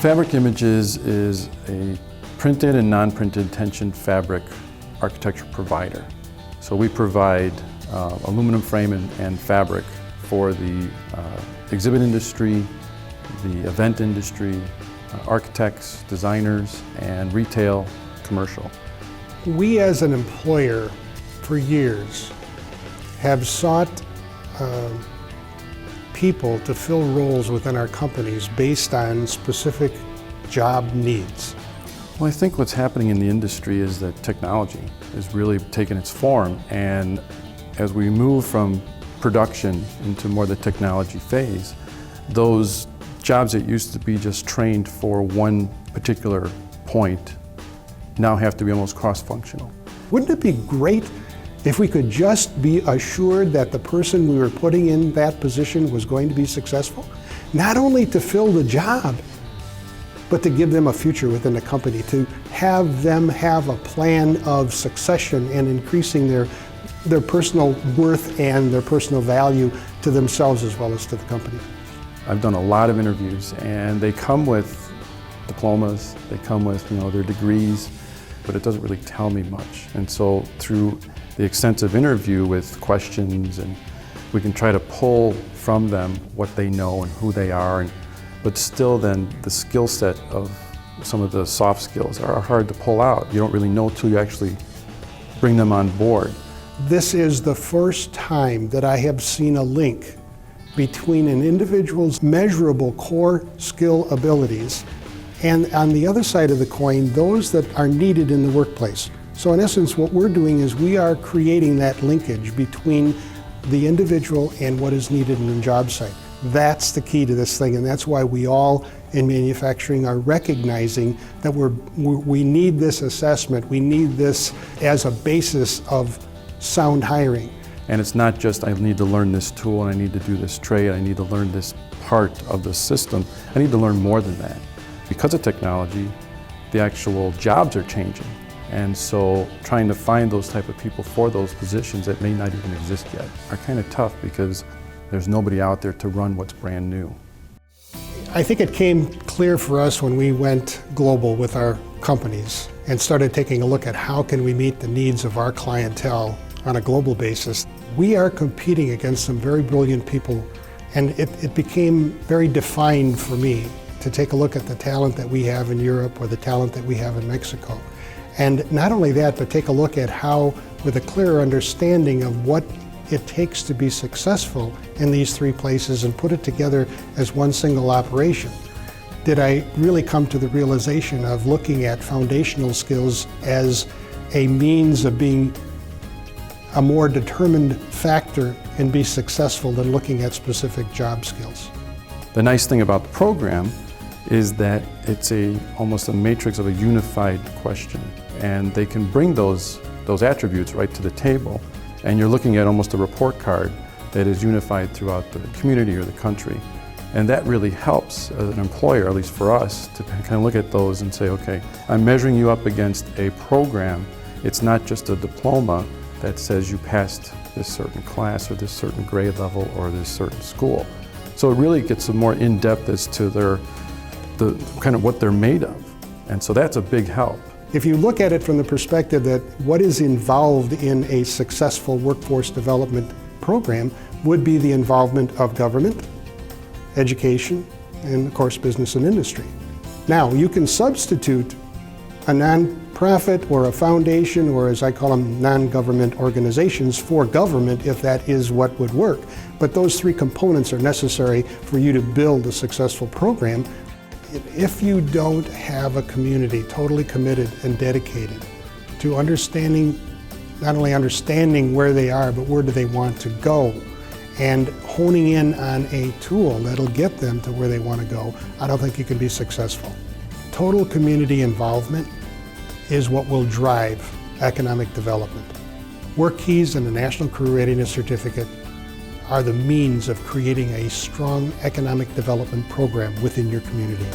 Fabric Images is a printed and non-printed tension fabric architecture provider. So we provide aluminum frame and fabric for the exhibit industry, the event industry, architects, designers, and retail, commercial. We as an employer for years have sought people to fill roles within our companies based on specific job needs. Well, I think what's happening in the industry is that technology is really taking its form, and as we move from production into more the technology phase, those jobs that used to be just trained for one particular point now have to be almost cross-functional. Wouldn't it be great if we could just be assured that the person we were putting in that position was going to be successful? Not only to fill the job, but to give them a future within the company, to have them have a plan of succession and increasing their personal worth and their personal value to themselves as well as to the company. I've done a lot of interviews, and they come with diplomas, they come with their degrees, but it doesn't really tell me much. And so through the extensive interview with questions, and we can try to pull from them what they know and who they are, but still then the skill set of some of the soft skills are hard to pull out. You don't really know till you actually bring them on board. This is the first time that I have seen a link between an individual's measurable core skill abilities and on the other side of the coin, those that are needed in the workplace. So in essence, what we're doing is we are creating that linkage between the individual and what is needed in the job site. That's the key to this thing, and that's why we all in manufacturing are recognizing that we need this assessment, we need this as a basis of sound hiring. And it's not just I need to learn this tool and I need to do this trade, I need to learn this part of the system. I need to learn more than that. Because of technology, the actual jobs are changing. And so trying to find those type of people for those positions that may not even exist yet are kind of tough because there's nobody out there to run what's brand new. I think it came clear for us when we went global with our companies and started taking a look at how can we meet the needs of our clientele on a global basis. We are competing against some very brilliant people, and it became very defined for me to take a look at the talent that we have in Europe or the talent that we have in Mexico. And not only that, but take a look at how, with a clearer understanding of what it takes to be successful in these three places and put it together as one single operation, did I really come to the realization of looking at foundational skills as a means of being a more determined factor and be successful than looking at specific job skills. The nice thing about the program is that it's almost a matrix of a unified question, and they can bring those attributes right to the table, and you're looking at almost a report card that is unified throughout the community or the country. And that really helps as an employer, at least for us, to kind of look at those and say, okay, I'm measuring you up against a program. It's not just a diploma that says you passed this certain class or this certain grade level or this certain school. So it really gets more in-depth as to the kind of what they're made of. And so that's a big help. If you look at it from the perspective that what is involved in a successful workforce development program would be the involvement of government, education, and of course business and industry. Now, you can substitute a nonprofit or a foundation, or as I call them, non-government organizations, for government if that is what would work. But those three components are necessary for you to build a successful program. If you don't have a community totally committed and dedicated to understanding, not only understanding where they are, but where do they want to go, and honing in on a tool that'll get them to where they want to go, I don't think you can be successful. Total community involvement is what will drive economic development. Work Keys and the National Career Readiness Certificate are the means of creating a strong economic development program within your community.